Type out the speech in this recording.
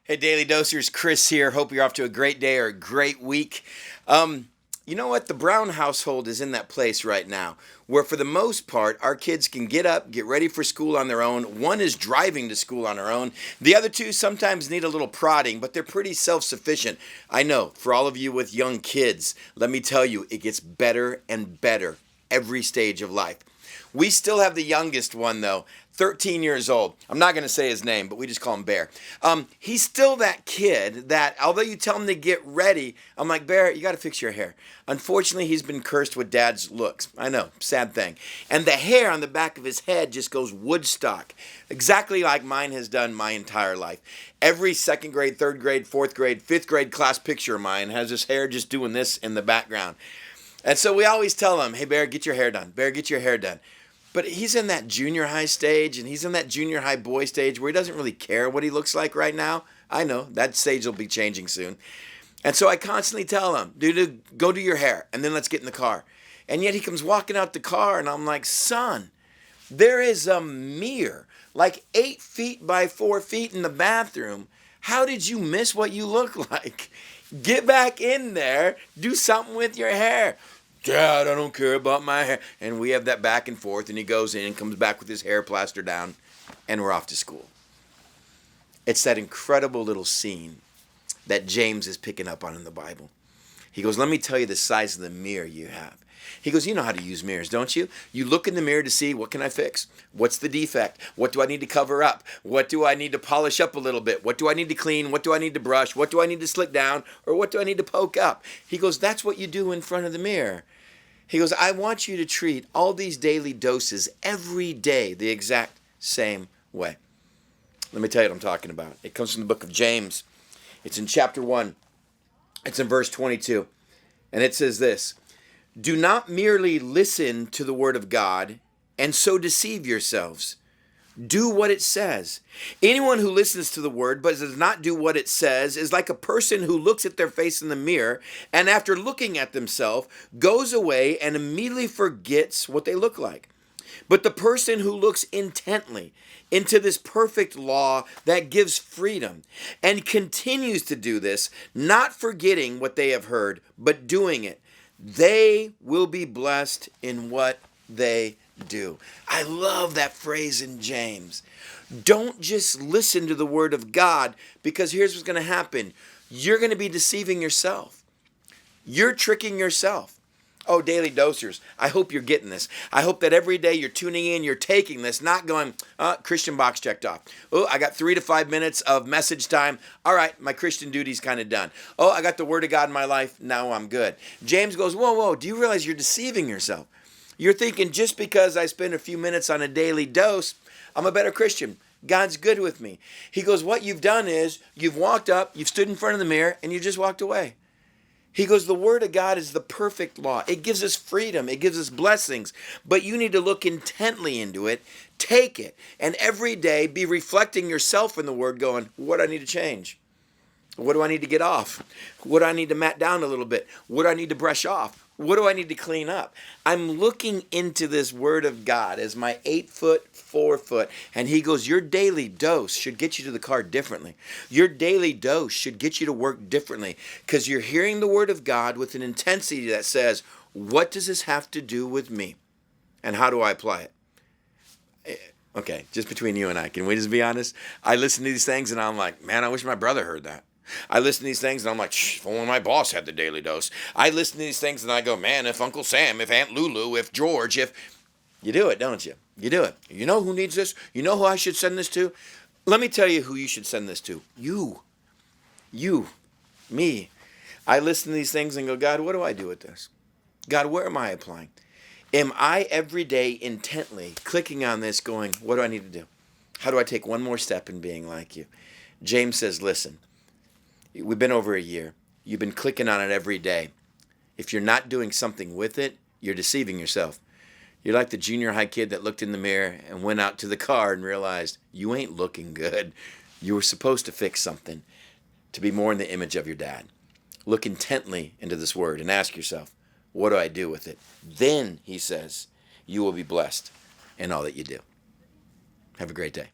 Hey, Daily Dosers, Chris here. Hope you're off to a great day or a great week. You know what? The Brown household is in that place right now where, for the most part, our kids can get up, get ready for school on their own. One is driving to school on her own. The other two sometimes need a little prodding, but they're pretty self sufficient. I know, for all of you with young kids, let me tell you, it gets better and better every stage of life. We still have the youngest one, though, 13 years old. I'm not going to say his name, but we just call him Bear. He's still that kid that, although you tell him to get ready, I'm like, Bear, you got to fix your hair. Unfortunately, he's been cursed with dad's looks. I know, sad thing. And the hair on the back of his head just goes Woodstock, exactly like mine has done my entire life. Every second grade, third grade, fourth grade, fifth grade class picture of mine has his hair just doing this in the background. And so we always tell him, hey, Bear, get your hair done. Bear, get your hair done. But he's in that junior high stage, and he's in that junior high boy stage where he doesn't really care what he looks like right now. I know, that stage will be changing soon. And so I constantly tell him, dude, go do your hair, and then let's get in the car. And yet he comes walking out the car, and I'm like, son, there is a mirror, like 8 feet by 4 feet in the bathroom. How did you miss what you look like? Get back in there, do something with your hair. Dad, I don't care about my hair. And we have that back and forth, and he goes in and comes back with his hair plastered down, and we're off to school. It's that incredible little scene that James is picking up on in the Bible. He goes, let me tell you the size of the mirror you have. He goes, you know how to use mirrors, don't you? You look in the mirror to see, what can I fix? What's the defect? What do I need to cover up? What do I need to polish up a little bit? What do I need to clean? What do I need to brush? What do I need to slick down? Or what do I need to poke up? He goes, that's what you do in front of the mirror. He goes, I want you to treat all these daily doses every day the exact same way. Let me tell you what I'm talking about. It comes from the book of James. It's in chapter 1. It's in verse 22. And it says this, do not merely listen to the word of God and so deceive yourselves. Do what it says. Anyone who listens to the word but does not do what it says is like a person who looks at their face in the mirror and after looking at themselves goes away and immediately forgets what they look like. But the person who looks intently into this perfect law that gives freedom and continues to do this, not forgetting what they have heard, but doing it, they will be blessed in what they do. I love that phrase in James. Don't just listen to the word of God, because here's what's going to happen. You're going to be deceiving yourself. You're tricking yourself. Oh, daily dosers, I hope you're getting this. I hope that every day you're tuning in, you're taking this, not going, Christian box checked off. Oh, I got 3 to 5 minutes of message time. All right, my Christian duty's kind of done. Oh, I got the word of God in my life. Now I'm good. James goes, whoa, do you realize you're deceiving yourself? You're thinking just because I spend a few minutes on a daily dose, I'm a better Christian. God's good with me. He goes, what you've done is you've walked up, you've stood in front of the mirror, and you just walked away. He goes, the word of God is the perfect law. It gives us freedom. It gives us blessings. But you need to look intently into it, take it, and every day be reflecting yourself in the word going, what do I need to change? What do I need to get off? What do I need to mat down a little bit? What do I need to brush off? What do I need to clean up? I'm looking into this word of God as my 8 foot, 4 foot. And he goes, your daily dose should get you to the car differently. Your daily dose should get you to work differently, because you're hearing the word of God with an intensity that says, what does this have to do with me? And how do I apply it? Okay, just between you and I, can we just be honest? I listen to these things and I'm like, man, I wish my brother heard that. I listen to these things and I'm like, if only my boss had the daily dose. I listen to these things and I go, man, if Uncle Sam, if Aunt Lulu, if George, if... You do it, don't you? You do it. You know who needs this? You know who I should send this to? Let me tell you who you should send this to. You, me. I listen to these things and go, God, what do I do with this? God, where am I applying? Am I every day intently clicking on this going, what do I need to do? How do I take one more step in being like you? James says, listen. We've been over a year. You've been clicking on it every day. If you're not doing something with it, you're deceiving yourself. You're like the junior high kid that looked in the mirror and went out to the car and realized you ain't looking good. You were supposed to fix something to be more in the image of your dad. Look intently into this word and ask yourself, what do I do with it? Then, he says, you will be blessed in all that you do. Have a great day.